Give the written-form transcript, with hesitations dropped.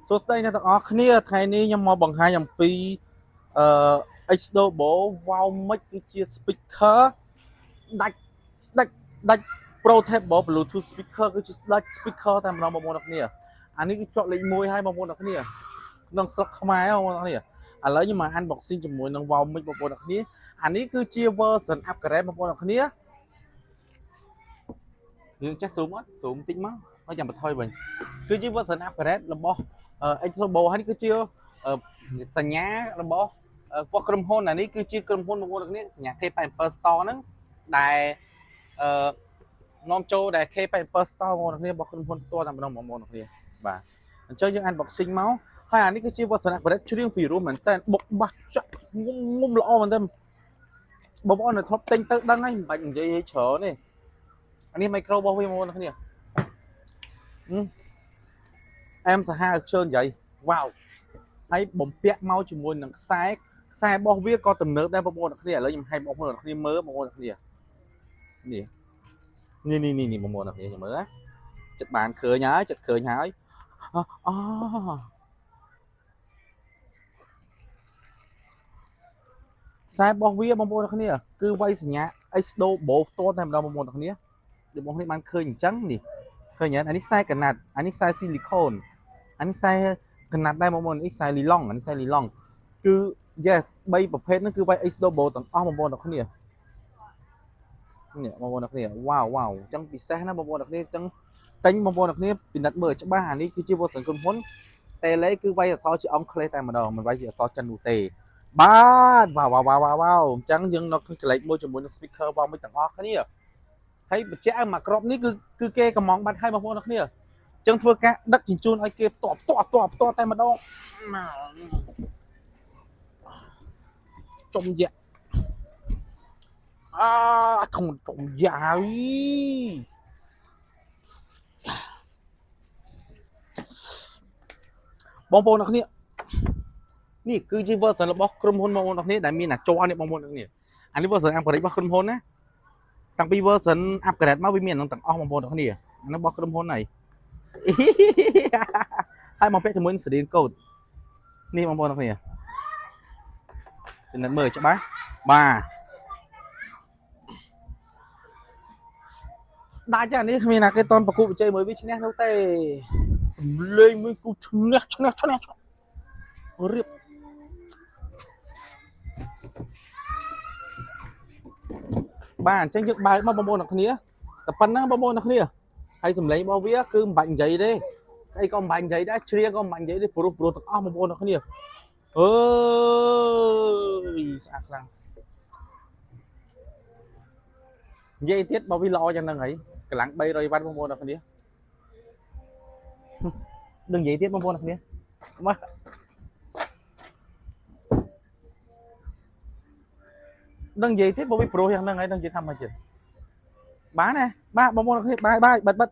សួស្តីអ្នកទាំងអស់គ្នាថ្ងៃនេះខ្ញុំមកបង្ហាញអំពីX-Double Wow Mic គឺជា speaker ស្ដាច់ Portable Bluetooth speaker គឺជាស្ដាច់ speaker តែម្ដងបងប្អូនអ្នកគ្នាអានេះគឺជាប់លេខ1ហើយបងប្អូនអ្នកគ្នាក្នុងស្រុកខ្មែរបងប្អូនអ្នកគ្នាឥឡូវខ្ញុំមក unboxing ជាមួយនឹង Wow Mic បងប្អូនអ្នកគ្នាអានេះគឺជា version upgrade បងប្អូនអ្នកគ្នាយើងចេះ zoom អត់ zoom តិចមកហើយចាំបន្ថយវិញគឺជា version upgrade របស់ X-Double ហើយនេះគឺជាសញ្ញារបស់ពួកក្រុមហ៊ុនអានេះគឺជាក្រុមហ៊ុនបងប្អូនអ្នកគ្នាសញ្ញា K-Paper Store ហ្នឹងដែលនាំចូលដែល K-Paper Store បងប្អូនអ្នកគ្នារបស់ក្រុមហ៊ុនផ្ទាល់តែម្ដងបងប្អូនអ្នកគ្នាបាទអញ្ចឹងយើង unboxing មកហើយអានេះគឺជា version upgrade ច្រៀងពីរោះមែនតើបុកបាសចាក់ងុំល្អមែនតើបងប្អូននៅធ្លាប់ទិញទៅដឹងហើយមិនបាច់និយាយឲ្យច្រើនទេអានេះ micro របស់វាបងប្អូនអ្នកគ្នាអែមសាហាវជើងនិយាយវ៉ាវហើយបំពាក់មកជាមួយនឹងខ្សែរបស់វាក៏ទំនើបដែរបងប្អូនអ្នកគ្នាឥឡូវខ្ញុំឲ្យបងប្អូនអ្នកគ្នាមើលបងប្អូនអ្នកគ្នានេះបងប្អូនអ្នកគ្នាមើលណាចិត្តបានឃើញហើយចិត្តឃើញហើយអូខ្សែរបស់វាបងប្អូនអ្នកគ្នាគឺវាយសញ្ញា X-Double ផ្ទាល់តែម្ដងបងប្អូនអ្នកគ្នាដូចបងប្អូនបានឃើញអញ្ចឹងនេះឃើញអានេះខ្សែកណាត់អានេះខ្សែស៊ីលីកូនអានេះខ្សែកណាត់ដែរបងប្អូននេះខ្សែលីឡុងអានេះខ្សែលីឡុងគឺ yes 3ប្រភេទហ្នឹងគឺវាយ X-Double ទាំងអស់បងប្អូនអ្នកគ្នានេះបងប្អូនអ្នកគ្នាវ៉ាវអញ្ចឹងពិសេសណាបងប្អូនអ្នកគ្នាអញ្ចឹងទិញបងប្អូនអ្នកគ្នាពិនិត្យមើលច្បាស់អានេះគឺជា version ក្រុមហ៊ុនតែលេគឺវាយអក្សរជាអង់គ្លេសតែម្ដងមិនវាយជាអក្សរចិននោះទេបាទវ៉ាវអញ្ចឹងយើងនៅក្នុងកលេចមួយជាមួយនឹង speaker បងមួយទាំងអស់គ្នាហើយបញ្ជាក់មកក្របនេះគឺគេកំងបាត់ហើយបងប្អូនអ្នកគ្នាអញ្ចឹងធ្វើការដឹកជញ្ជូនឲ្យគេផ្ទាល់តែម្ដងចុំយ៉ាធំយ៉ាយបងប្អូនអ្នកគ្នានេះគឺជា version របស់ក្រុមហ៊ុនបងប្អូនអ្នកគ្នាដែលមានអាចរនេះបងប្អូនអ្នកគ្នាអានេះ version upgrade របស់ក្រុមហ៊ុនណាតាំងពី version upgrade មកវាមានទាំងអស់បងប្អូនអ្នកគ្នាអានេះរបស់ក្រុមហ៊ុនហើយហើយមកពាក់ជាមួយនឹង serial code នេះបងប្អូនអ្នកគ្នាពិនិត្យមើលច្បាស់បាទស្ដាច់អានេះគ្មានណាគេតន់ប្រគូបច្ចេកមួយវាឈ្នះនោះទេសំលេងមួយគូឈ្នះរៀបបាទអញ្ចឹងយើងបើកមកបងប្អូនអ្នកគ្នាតែប៉ុណ្ណឹងបងប្អូនអ្នកគ្នាហើយសំឡេងរបស់វាគឺមិនបាច់និយាយទេស្អីក៏មិនបាច់និយាយដែរច្រៀងក៏មិនបាច់និយាយទេព្រោះទាំងអស់បងប្អូនអ្នកគ្នាអើយស្អាតខ្លាំងនិយាយទៀតបើវាល្អយ៉ាងហ្នឹងហើយកម្លាំង300វ៉ាត់បងប្អូនអ្នកគ្នាđừngនិយាយទៀតបងប្អូនអ្នកគ្នាមកដឹងនិយាយទៀតបើវាប្រុសយ៉ាងហ្នឹងហើយដឹងនិយាយថាម៉េចទៀតបានទេបាទបងប្អូនអ្នកគ្នាបាយបិទ